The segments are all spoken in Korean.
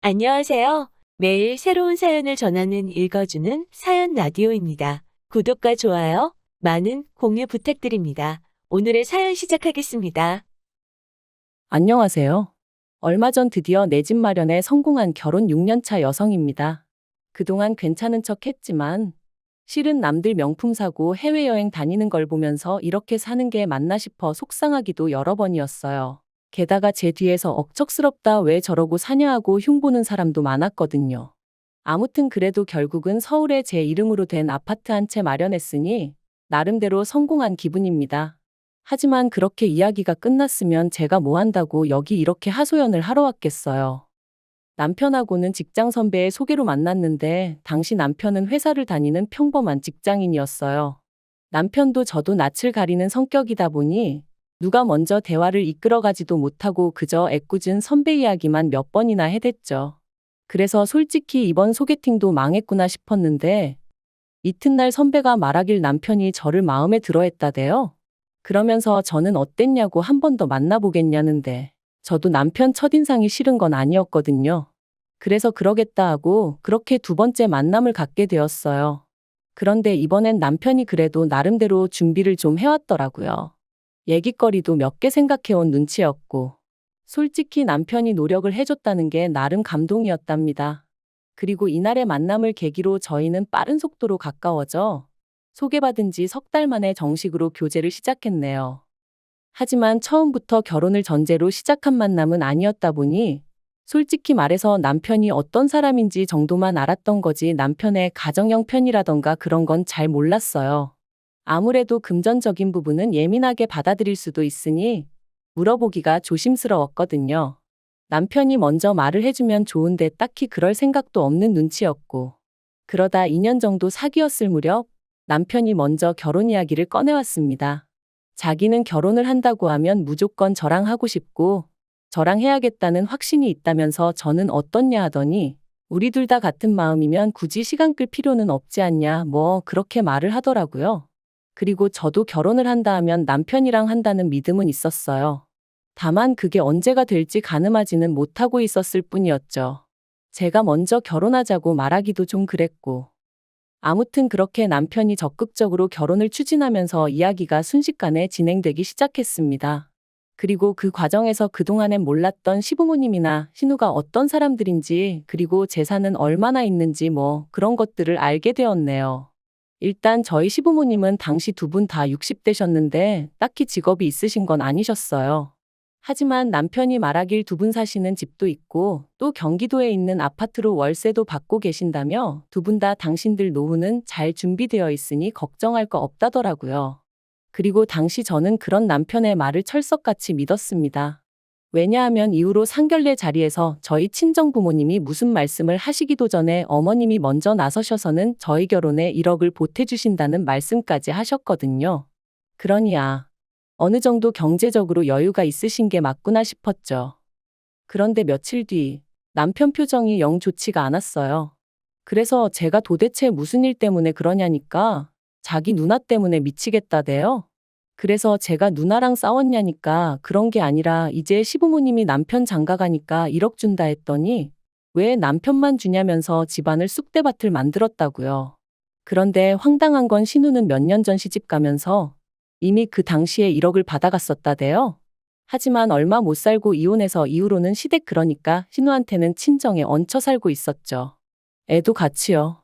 안녕하세요. 매일 새로운 사연을 전하는 읽어주는 사연 라디오입니다. 구독과 좋아요, 많은 공유 부탁드립니다. 오늘의 사연 시작하겠습니다. 안녕하세요. 얼마 전 드디어 내 집 마련에 성공한 결혼 6년 차 여성입니다. 그동안 괜찮은 척 했지만 실은 남들 명품 사고 해외여행 다니는 걸 보면서 이렇게 사는 게 맞나 싶어 속상하기도 여러 번이었어요. 게다가 제 뒤에서 억척스럽다 왜 저러고 사냐 하고 흉보는 사람도 많았거든요. 아무튼 그래도 결국은 서울에 제 이름으로 된 아파트 한 채 마련했으니 나름대로 성공한 기분입니다. 하지만 그렇게 이야기가 끝났으면 제가 뭐 한다고 여기 이렇게 하소연을 하러 왔겠어요. 남편하고는 직장 선배의 소개로 만났는데 당시 남편은 회사를 다니는 평범한 직장인이었어요. 남편도 저도 낯을 가리는 성격이다 보니 누가 먼저 대화를 이끌어가지도 못하고 그저 애꿎은 선배 이야기만 몇 번이나 해댔죠. 그래서 솔직히 이번 소개팅도 망했구나 싶었는데 이튿날 선배가 말하길 남편이 저를 마음에 들어 했다대요. 그러면서 저는 어땠냐고 한 번 더 만나보겠냐는데 저도 남편 첫인상이 싫은 건 아니었거든요. 그래서 그러겠다 하고 그렇게 두 번째 만남을 갖게 되었어요. 그런데 이번엔 남편이 그래도 나름대로 준비를 좀 해왔더라고요. 얘기거리도 몇 개 생각해온 눈치였고 솔직히 남편이 노력을 해줬다는 게 나름 감동이었답니다. 그리고 이날의 만남을 계기로 저희는 빠른 속도로 가까워져 소개받은 지 석 달 만에 정식으로 교제를 시작했네요. 하지만 처음부터 결혼을 전제로 시작한 만남은 아니었다 보니 솔직히 말해서 남편이 어떤 사람인지 정도만 알았던 거지 남편의 가정형 편이라던가 그런 건 잘 몰랐어요. 아무래도 금전적인 부분은 예민하게 받아들일 수도 있으니 물어보기가 조심스러웠거든요. 남편이 먼저 말을 해주면 좋은데 딱히 그럴 생각도 없는 눈치였고 그러다 2년 정도 사귀었을 무렵 남편이 먼저 결혼 이야기를 꺼내왔습니다. 자기는 결혼을 한다고 하면 무조건 저랑 하고 싶고 저랑 해야겠다는 확신이 있다면서 저는 어떻냐 하더니 우리 둘 다 같은 마음이면 굳이 시간 끌 필요는 없지 않냐 뭐 그렇게 말을 하더라고요. 그리고 저도 결혼을 한다 하면 남편이랑 한다는 믿음은 있었어요. 다만 그게 언제가 될지 가늠하지는 못하고 있었을 뿐이었죠. 제가 먼저 결혼하자고 말하기도 좀 그랬고. 아무튼 그렇게 남편이 적극적으로 결혼을 추진하면서 이야기가 순식간에 진행되기 시작했습니다. 그리고 그 과정에서 그동안엔 몰랐던 시부모님이나 신우가 어떤 사람들인지 그리고 재산은 얼마나 있는지 뭐 그런 것들을 알게 되었네요. 일단 저희 시부모님은 당시 두 분 다 60대셨는데 딱히 직업이 있으신 건 아니셨어요. 하지만 남편이 말하길 두 분 사시는 집도 있고 또 경기도에 있는 아파트로 월세도 받고 계신다며 두 분 다 당신들 노후는 잘 준비되어 있으니 걱정할 거 없다더라고요. 그리고 당시 저는 그런 남편의 말을 철석같이 믿었습니다. 왜냐하면 이후로 상견례 자리에서 저희 친정 부모님이 무슨 말씀을 하시기도 전에 어머님이 먼저 나서셔서는 저희 결혼에 1억을 보태주신다는 말씀까지 하셨거든요. 그러니 어느 정도 경제적으로 여유가 있으신 게 맞구나 싶었죠. 그런데 며칠 뒤 남편 표정이 영 좋지가 않았어요. 그래서 제가 도대체 무슨 일 때문에 그러냐니까 자기 누나 때문에 미치겠다대요. 그래서 제가 누나랑 싸웠냐니까 그런 게 아니라 이제 시부모님이 남편 장가가니까 1억 준다 했더니 왜 남편만 주냐면서 집안을 쑥대밭을 만들었다고요. 그런데 황당한 건 신우는 몇 년 전 시집가면서 이미 그 당시에 1억을 받아갔었다대요. 하지만 얼마 못 살고 이혼해서 이후로는 시댁 그러니까 신우한테는 친정에 얹혀 살고 있었죠. 애도 같이요.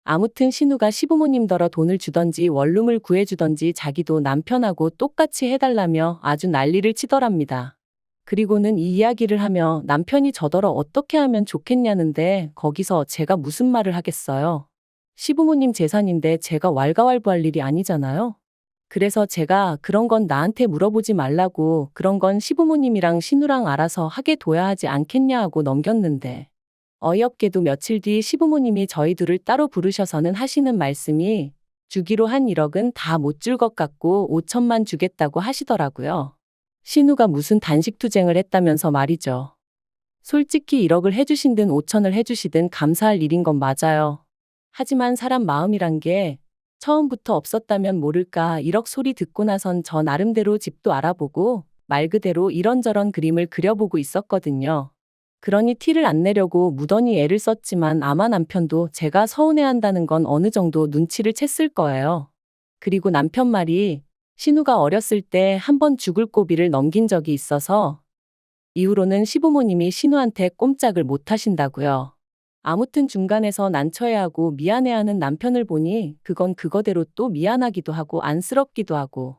아무튼 신우가 시부모님더러 돈을 주던지 원룸을 구해주던지 자기도 남편하고 똑같이 해달라며 아주 난리를 치더랍니다. 그리고는 이 이야기를 하며 남편이 저더러 어떻게 하면 좋겠냐는데 거기서 제가 무슨 말을 하겠어요. 시부모님 재산인데 제가 왈가왈부할 일이 아니잖아요. 그래서 제가 그런 건 나한테 물어보지 말라고 그런 건 시부모님이랑 신우랑 알아서 하게 둬야 하지 않겠냐 하고 넘겼는데 어이없게도 며칠 뒤 시부모님이 저희 둘을 따로 부르셔서는 하시는 말씀이 주기로 한 1억은 다 못 줄 것 같고 5천만 주겠다고 하시더라고요. 신우가 무슨 단식투쟁을 했다면서 말이죠. 솔직히 1억을 해주신든 5천을 해주시든 감사할 일인 건 맞아요. 하지만 사람 마음이란 게 처음부터 없었다면 모를까 1억 소리 듣고 나선 저 나름대로 집도 알아보고 말 그대로 이런저런 그림을 그려보고 있었거든요. 그러니 티를 안 내려고 무던히 애를 썼지만 아마 남편도 제가 서운해한다는 건 어느 정도 눈치를 챘을 거예요. 그리고 남편 말이 신우가 어렸을 때 한 번 죽을 고비를 넘긴 적이 있어서 이후로는 시부모님이 신우한테 꼼짝을 못 하신다고요. 아무튼 중간에서 난처해하고 미안해하는 남편을 보니 그건 그거대로 또 미안하기도 하고 안쓰럽기도 하고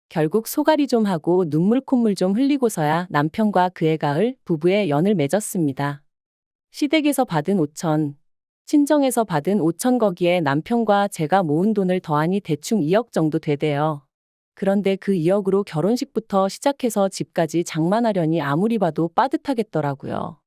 결국 소갈이 좀 하고 눈물 콧물 좀 흘리고서야 남편과 그해 가을 부부의 연을 맺었습니다. 시댁에서 받은 5천, 친정에서 받은 5천 거기에 남편과 제가 모은 돈을 더하니 대충 2억 정도 되대요. 그런데 그 2억으로 결혼식부터 시작해서 집까지 장만하려니 아무리 봐도 빠듯하겠더라고요.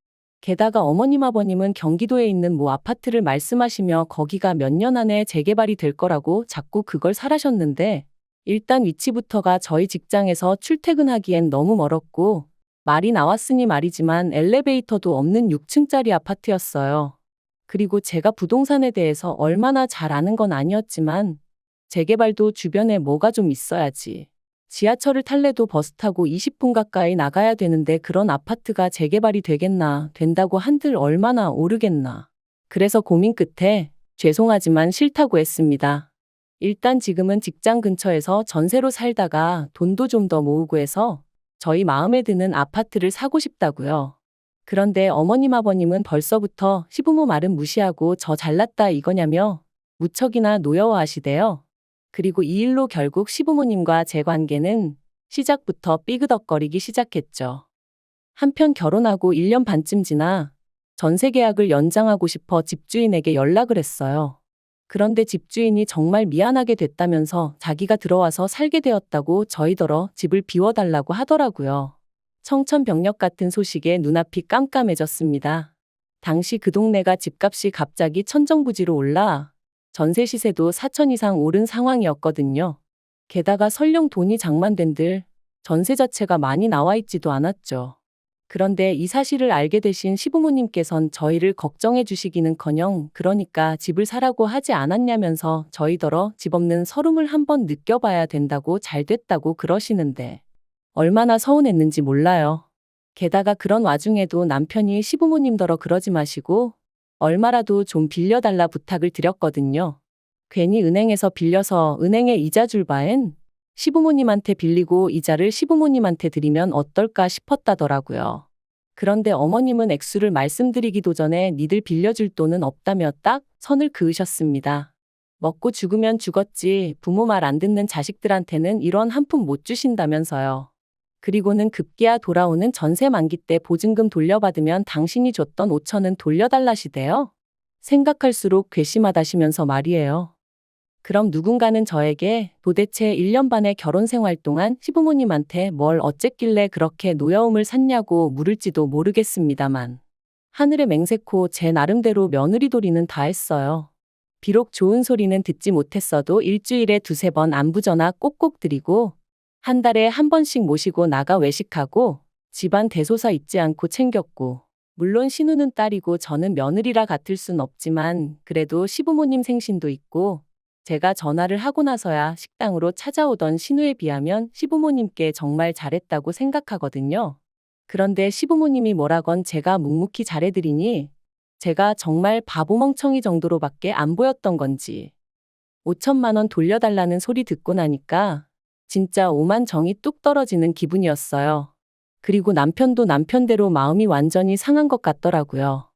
게다가 어머님 아버님은 경기도에 있는 모 아파트를 말씀하시며 거기가 몇 년 안에 재개발이 될 거라고 자꾸 그걸 사라셨는데 일단 위치부터가 저희 직장에서 출퇴근하기엔 너무 멀었고 말이 나왔으니 말이지만 엘리베이터도 없는 6층짜리 아파트였어요. 그리고 제가 부동산에 대해서 얼마나 잘 아는 건 아니었지만 재개발도 주변에 뭐가 좀 있어야지. 지하철을 탈래도 버스 타고 20분 가까이 나가야 되는데 그런 아파트가 재개발이 되겠나, 된다고 한들 얼마나 오르겠나. 그래서 고민 끝에 죄송하지만 싫다고 했습니다. 일단 지금은 직장 근처에서 전세로 살다가 돈도 좀 더 모으고 해서 저희 마음에 드는 아파트를 사고 싶다고요. 그런데 어머님 아버님은 벌써부터 시부모 말은 무시하고 저 잘났다 이거냐며 무척이나 노여워하시대요. 그리고 이 일로 결국 시부모님과 제 관계는 시작부터 삐그덕거리기 시작했죠. 한편 결혼하고 1년 반쯤 지나 전세 계약을 연장하고 싶어 집주인에게 연락을 했어요. 그런데 집주인이 정말 미안하게 됐다면서 자기가 들어와서 살게 되었다고 저희더러 집을 비워달라고 하더라고요. 청천벽력 같은 소식에 눈앞이 깜깜해졌습니다. 당시 그 동네가 집값이 갑자기 천정부지로 올라 전세 시세도 4천 이상 오른 상황이었거든요. 게다가 설령 돈이 장만된들 전세 자체가 많이 나와 있지도 않았죠. 그런데 이 사실을 알게 되신 시부모님께선 저희를 걱정해 주시기는커녕 그러니까 집을 사라고 하지 않았냐면서 저희더러 집 없는 서름을 한번 느껴봐야 된다고 잘 됐다고 그러시는데 얼마나 서운했는지 몰라요. 게다가 그런 와중에도 남편이 시부모님더러 그러지 마시고 얼마라도 좀 빌려달라 부탁을 드렸거든요. 괜히 은행에서 빌려서 은행에 이자 줄 바엔 시부모님한테 빌리고 이자를 시부모님한테 드리면 어떨까 싶었다더라고요. 그런데 어머님은 액수를 말씀드리기도 전에 니들 빌려줄 돈은 없다며 딱 선을 그으셨습니다. 먹고 죽으면 죽었지 부모 말 안 듣는 자식들한테는 이런 한 푼 못 주신다면서요. 그리고는 급기야 돌아오는 전세 만기 때 보증금 돌려받으면 당신이 줬던 5천은 돌려달라시대요. 생각할수록 괘씸하다시면서 말이에요. 그럼 누군가는 저에게 도대체 1년 반의 결혼 생활 동안 시부모님한테 뭘 어쨌길래 그렇게 노여움을 샀냐고 물을지도 모르겠습니다만 하늘의 맹세코 제 나름대로 며느리 도리는 다 했어요. 비록 좋은 소리는 듣지 못했어도 일주일에 2~3번 안부 전화 꼭꼭 드리고 한 달에 한 번씩 모시고 나가 외식하고 집안 대소사 잊지 않고 챙겼고 물론 신우는 딸이고 저는 며느리라 같을 순 없지만 그래도 시부모님 생신도 있고 제가 전화를 하고 나서야 식당으로 찾아오던 신우에 비하면 시부모님께 정말 잘했다고 생각하거든요. 그런데 시부모님이 뭐라건 제가 묵묵히 잘해드리니 제가 정말 바보멍청이 정도로밖에 안 보였던 건지 5천만 원 돌려달라는 소리 듣고 나니까 진짜 오만 정이 뚝 떨어지는 기분이었어요. 그리고 남편도 남편대로 마음이 완전히 상한 것 같더라고요.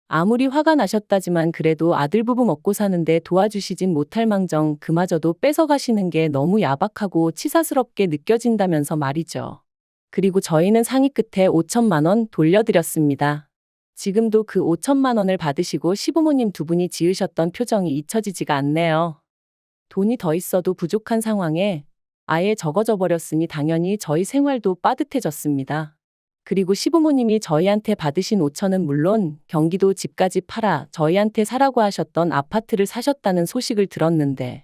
아무리 화가 나셨다지만 그래도 아들 부부 먹고 사는데 도와주시진 못할 망정 그마저도 뺏어가시는 게 너무 야박하고 치사스럽게 느껴진다면서 말이죠. 그리고 저희는 상의 끝에 5천만 원 돌려드렸습니다. 지금도 그 5천만 원을 받으시고 시부모님 두 분이 지으셨던 표정이 잊혀지지가 않네요. 돈이 더 있어도 부족한 상황에 아예 적어져 버렸으니 당연히 저희 생활도 빠듯해졌습니다. 그리고 시부모님이 저희한테 받으신 5천은 물론 경기도 집까지 팔아 저희한테 사라고 하셨던 아파트를 사셨다는 소식을 들었는데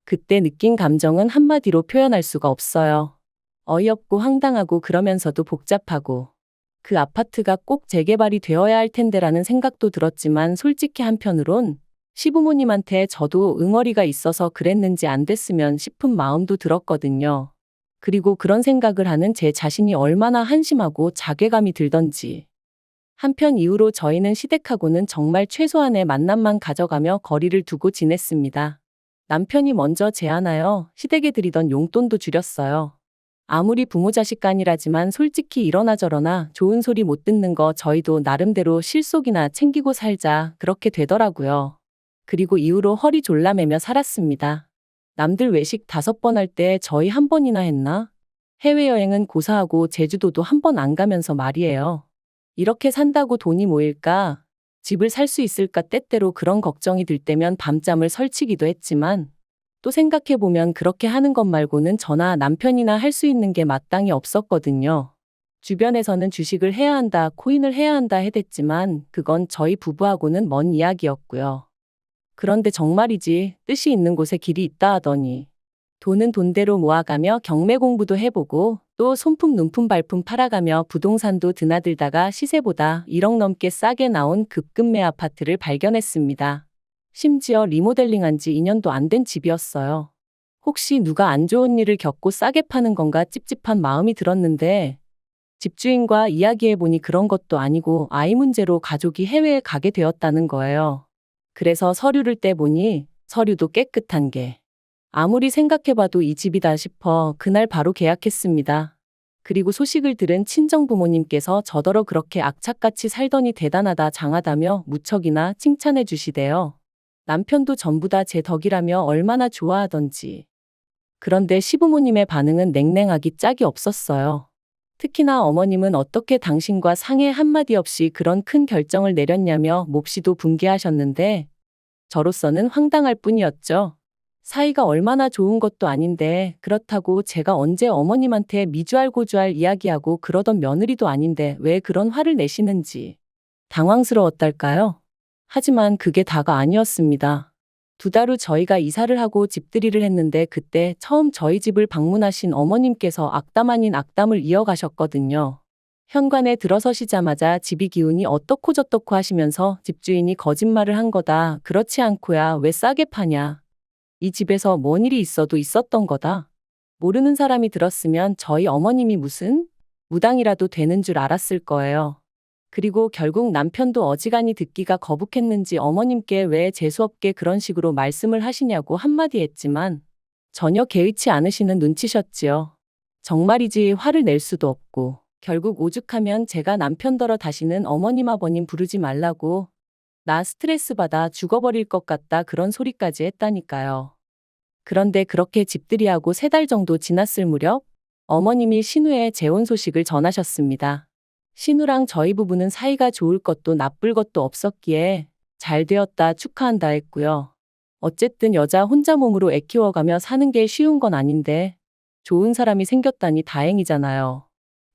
그때 느낀 감정은 한마디로 표현할 수가 없어요. 어이없고 황당하고 그러면서도 복잡하고 그 아파트가 꼭 재개발이 되어야 할 텐데라는 생각도 들었지만 솔직히 한편으론 시부모님한테 저도 응어리가 있어서 그랬는지 안 됐으면 싶은 마음도 들었거든요. 그리고 그런 생각을 하는 제 자신이 얼마나 한심하고 자괴감이 들던지. 한편 이후로 저희는 시댁하고는 정말 최소한의 만남만 가져가며 거리를 두고 지냈습니다. 남편이 먼저 제안하여 시댁에 드리던 용돈도 줄였어요. 아무리 부모 자식 간이라지만 솔직히 이러나 저러나 좋은 소리 못 듣는 거 저희도 나름대로 실속이나 챙기고 살자 그렇게 되더라고요. 그리고 이후로 허리 졸라매며 살았습니다. 남들 외식 5번 할 때 저희 1번이나 했나? 해외여행은 고사하고 제주도도 1번 안 가면서 말이에요. 이렇게 산다고 돈이 모일까? 집을 살 수 있을까? 때때로 그런 걱정이 들 때면 밤잠을 설치기도 했지만 또 생각해보면 그렇게 하는 것 말고는 저나 남편이나 할 수 있는 게 마땅히 없었거든요. 주변에서는 주식을 해야 한다, 코인을 해야 한다 해댔지만 그건 저희 부부하고는 먼 이야기였고요. 그런데 정말이지 뜻이 있는 곳에 길이 있다 하더니 돈은 돈대로 모아가며 경매 공부도 해보고 또 손품 눈품 발품 팔아가며 부동산도 드나들다가 시세보다 1억 넘게 싸게 나온 급급매 아파트를 발견했습니다. 심지어 리모델링한 지 2년도 안 된 집이었어요. 혹시 누가 안 좋은 일을 겪고 싸게 파는 건가 찝찝한 마음이 들었는데 집주인과 이야기해보니 그런 것도 아니고 아이 문제로 가족이 해외에 가게 되었다는 거예요. 그래서 서류를 떼보니 서류도 깨끗한 게 아무리 생각해봐도 이 집이다 싶어 그날 바로 계약했습니다. 그리고 소식을 들은 친정부모님께서 저더러 그렇게 악착같이 살더니 대단하다 장하다며 무척이나 칭찬해 주시대요. 남편도 전부 다 제 덕이라며 얼마나 좋아하던지. 그런데 시부모님의 반응은 냉랭하기 짝이 없었어요. 특히나 어머님은 어떻게 당신과 상의 한마디 없이 그런 큰 결정을 내렸냐며 몹시도 분개하셨는데 저로서는 황당할 뿐이었죠. 사이가 얼마나 좋은 것도 아닌데 그렇다고 제가 언제 어머님한테 미주알 고주알 이야기하고 그러던 며느리도 아닌데 왜 그런 화를 내시는지 당황스러웠달까요? 하지만 그게 다가 아니었습니다. 2달 후 저희가 이사를 하고 집들이를 했는데 그때 처음 저희 집을 방문하신 어머님께서 악담 아닌 악담을 이어가셨거든요. 현관에 들어서시자마자 집이 기운이 어떻고 저떻고 하시면서 집주인이 거짓말을 한 거다. 그렇지 않고야 왜 싸게 파냐. 이 집에서 뭔 일이 있어도 있었던 거다. 모르는 사람이 들었으면 저희 어머님이 무슨 무당이라도 되는 줄 알았을 거예요. 그리고 결국 남편도 어지간히 듣기가 거북했는지 어머님께 왜 재수없게 그런 식으로 말씀을 하시냐고 한마디 했지만 전혀 개의치 않으시는 눈치셨지요. 정말이지 화를 낼 수도 없고 결국 오죽하면 제가 남편더러 다시는 어머님 아버님 부르지 말라고 나 스트레스 받아 죽어버릴 것 같다 그런 소리까지 했다니까요. 그런데 그렇게 집들이하고 3달 정도 지났을 무렵 어머님이 신우의 재혼 소식을 전하셨습니다. 신우랑 저희 부부는 사이가 좋을 것도 나쁠 것도 없었기에 잘 되었다 축하한다 했고요. 어쨌든 여자 혼자 몸으로 애 키워가며 사는 게 쉬운 건 아닌데 좋은 사람이 생겼다니 다행이잖아요.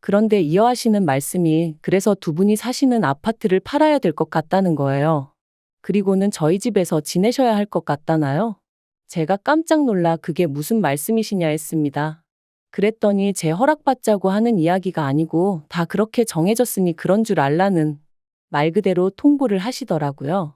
그런데 이어하시는 말씀이 그래서 2분이 사시는 아파트를 팔아야 될 것 같다는 거예요. 그리고는 저희 집에서 지내셔야 할 것 같다나요? 제가 깜짝 놀라 그게 무슨 말씀이시냐 했습니다. 그랬더니 제 허락받자고 하는 이야기가 아니고 다 그렇게 정해졌으니 그런 줄 알라는 말 그대로 통보를 하시더라고요.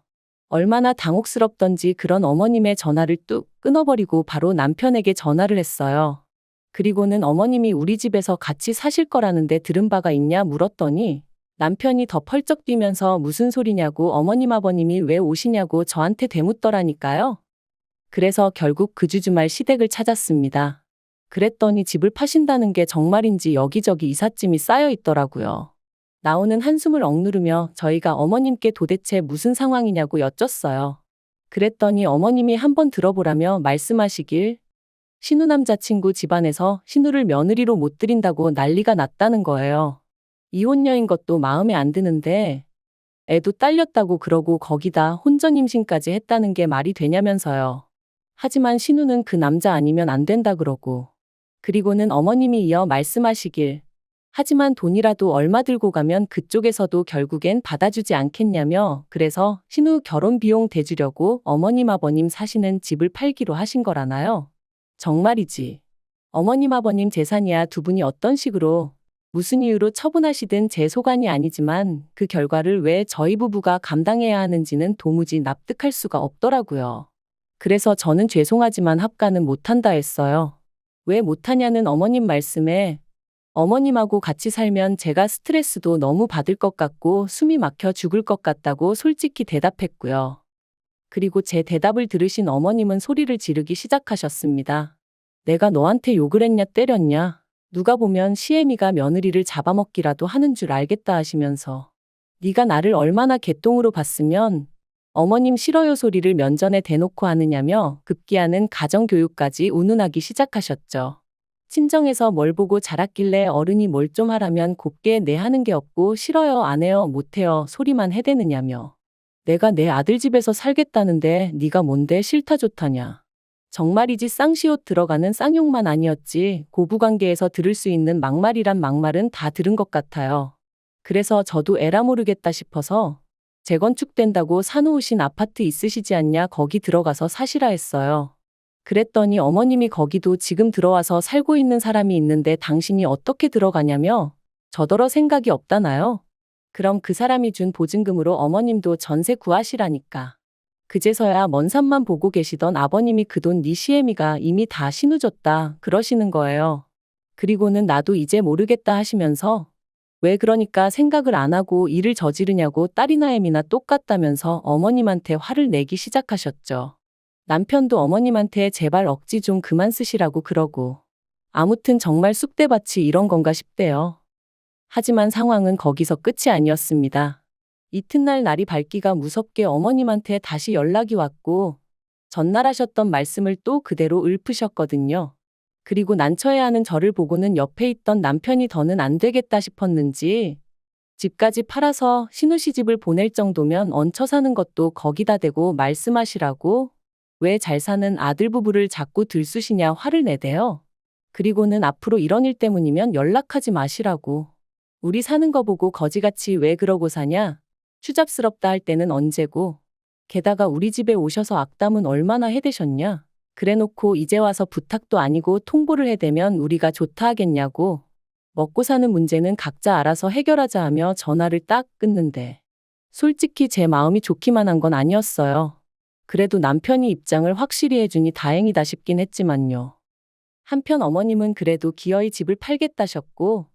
얼마나 당혹스럽던지 그런 어머님의 전화를 뚝 끊어버리고 바로 남편에게 전화를 했어요. 그리고는 어머님이 우리 집에서 같이 사실 거라는데 들은 바가 있냐 물었더니 남편이 더 펄쩍 뛰면서 무슨 소리냐고 어머님 아버님이 왜 오시냐고 저한테 되묻더라니까요. 그래서 결국 그 주 주말 시댁을 찾았습니다. 그랬더니 집을 파신다는 게 정말인지 여기저기 이삿짐이 쌓여 있더라고요. 나오는 한숨을 억누르며 저희가 어머님께 도대체 무슨 상황이냐고 여쭸어요. 그랬더니 어머님이 한번 들어보라며 말씀하시길 신우 남자친구 집안에서 신우를 며느리로 못 들인다고 난리가 났다는 거예요. 이혼녀인 것도 마음에 안 드는데 애도 딸렸다고 그러고 거기다 혼전 임신까지 했다는 게 말이 되냐면서요. 하지만 신우는 그 남자 아니면 안 된다 그러고 그리고는 어머님이 이어 말씀하시길 하지만 돈이라도 얼마 들고 가면 그쪽에서도 결국엔 받아주지 않겠냐며 그래서 신우 결혼 비용 대주려고 어머님 아버님 사시는 집을 팔기로 하신 거라나요? 정말이지. 어머님 아버님 재산이야 2분이 어떤 식으로 무슨 이유로 처분하시든 제 소관이 아니지만 그 결과를 왜 저희 부부가 감당해야 하는지는 도무지 납득할 수가 없더라고요. 그래서 저는 죄송하지만 합가는 못한다 했어요. 왜 못하냐는 어머님 말씀에 어머님하고 같이 살면 제가 스트레스도 너무 받을 것 같고 숨이 막혀 죽을 것 같다고 솔직히 대답했고요. 그리고 제 대답을 들으신 어머님은 소리를 지르기 시작하셨습니다. 내가 너한테 욕을 했냐 때렸냐? 누가 보면 시애미가 며느리를 잡아먹기라도 하는 줄 알겠다 하시면서 네가 나를 얼마나 개똥으로 봤으면 어머님 싫어요 소리를 면전에 대놓고 하느냐며 급기야는 가정교육까지 운운하기 시작하셨죠. 친정에서 뭘 보고 자랐길래 어른이 뭘 좀 하라면 곱게 내 하는 게 없고 싫어요 안 해요 못해요 소리만 해대느냐며 내가 내 아들 집에서 살겠다는데 네가 뭔데 싫다 좋다냐. 정말이지 쌍시옷 들어가는 쌍욕만 아니었지 고부관계에서 들을 수 있는 막말이란 막말은 다 들은 것 같아요. 그래서 저도 에라 모르겠다 싶어서 재건축된다고 사놓으신 아파트 있으시지 않냐 거기 들어가서 사시라 했어요. 그랬더니 어머님이 거기도 지금 들어와서 살고 있는 사람이 있는데 당신이 어떻게 들어가냐며 저더러 생각이 없다나요? 그럼 그 사람이 준 보증금으로 어머님도 전세 구하시라니까. 그제서야 먼 산만 보고 계시던 아버님이 그 돈 네 시애미가 이미 다 신우줬다 그러시는 거예요. 그리고는 나도 이제 모르겠다 하시면서 왜 그러니까 생각을 안 하고 일을 저지르냐고 딸이나 애미나 똑같다면서 어머님한테 화를 내기 시작하셨죠. 남편도 어머님한테 제발 억지 좀 그만 쓰시라고 그러고. 아무튼 정말 쑥대밭이 이런 건가 싶대요. 하지만 상황은 거기서 끝이 아니었습니다. 이튿날 날이 밝기가 무섭게 어머님한테 다시 연락이 왔고 전날 하셨던 말씀을 또 그대로 읊으셨거든요. 그리고 난처해하는 저를 보고는 옆에 있던 남편이 더는 안 되겠다 싶었는지 집까지 팔아서 신우시집을 보낼 정도면 얹혀 사는 것도 거기다 대고 말씀하시라고 왜 잘 사는 아들 부부를 자꾸 들쑤시냐 화를 내대요. 그리고는 앞으로 이런 일 때문이면 연락하지 마시라고. 우리 사는 거 보고 거지같이 왜 그러고 사냐? 추잡스럽다 할 때는 언제고. 게다가 우리 집에 오셔서 악담은 얼마나 해대셨냐? 그래놓고 이제 와서 부탁도 아니고 통보를 해대면 우리가 좋다 하겠냐고. 먹고 사는 문제는 각자 알아서 해결하자 하며 전화를 딱 끊는데. 솔직히 제 마음이 좋기만 한 건 아니었어요. 그래도 남편이 입장을 확실히 해주니 다행이다 싶긴 했지만요. 한편 어머님은 그래도 기어이 집을 팔겠다셨고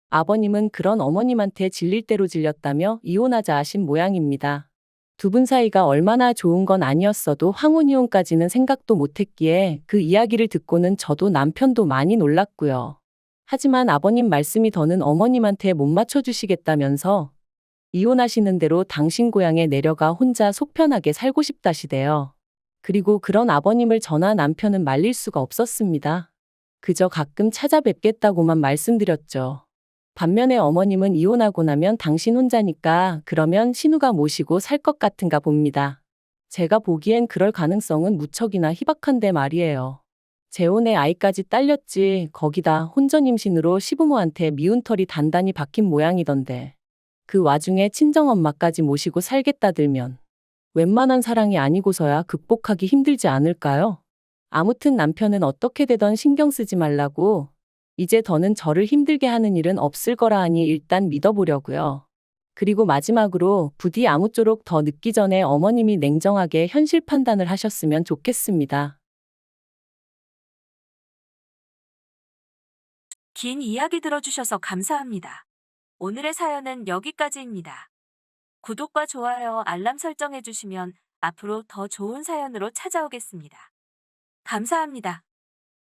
아버님은 그런 어머님한테 질릴 대로 질렸다며 이혼하자 하신 모양입니다. 두 분 사이가 얼마나 좋은 건 아니었어도 황혼이혼까지는 생각도 못했기에 그 이야기를 듣고는 저도 남편도 많이 놀랐고요. 하지만 아버님 말씀이 더는 어머님한테 못 맞춰주시겠다면서 이혼하시는 대로 당신 고향에 내려가 혼자 속 편하게 살고 싶다시대요. 그리고 그런 아버님을 저나 남편은 말릴 수가 없었습니다. 그저 가끔 찾아뵙겠다고만 말씀드렸죠. 반면에 어머님은 이혼하고 나면 당신 혼자니까 그러면 신우가 모시고 살 것 같은가 봅니다. 제가 보기엔 그럴 가능성은 무척이나 희박한데 말이에요. 재혼에 아이까지 딸렸지 거기다 혼전 임신으로 시부모한테 미운 털이 단단히 박힌 모양이던데. 그 와중에 친정엄마까지 모시고 살겠다들면 웬만한 사랑이 아니고서야 극복하기 힘들지 않을까요? 아무튼 남편은 어떻게 되던 신경 쓰지 말라고 이제 더는 저를 힘들게 하는 일은 없을 거라 하니 일단 믿어보려고요. 그리고 마지막으로 부디 아무쪼록 더 늦기 전에 어머님이 냉정하게 현실 판단을 하셨으면 좋겠습니다. 긴 이야기 들어주셔서 감사합니다. 오늘의 사연은 여기까지입니다. 구독과 좋아요, 알람 설정해주시면 앞으로 더 좋은 사연으로 찾아오겠습니다. 감사합니다.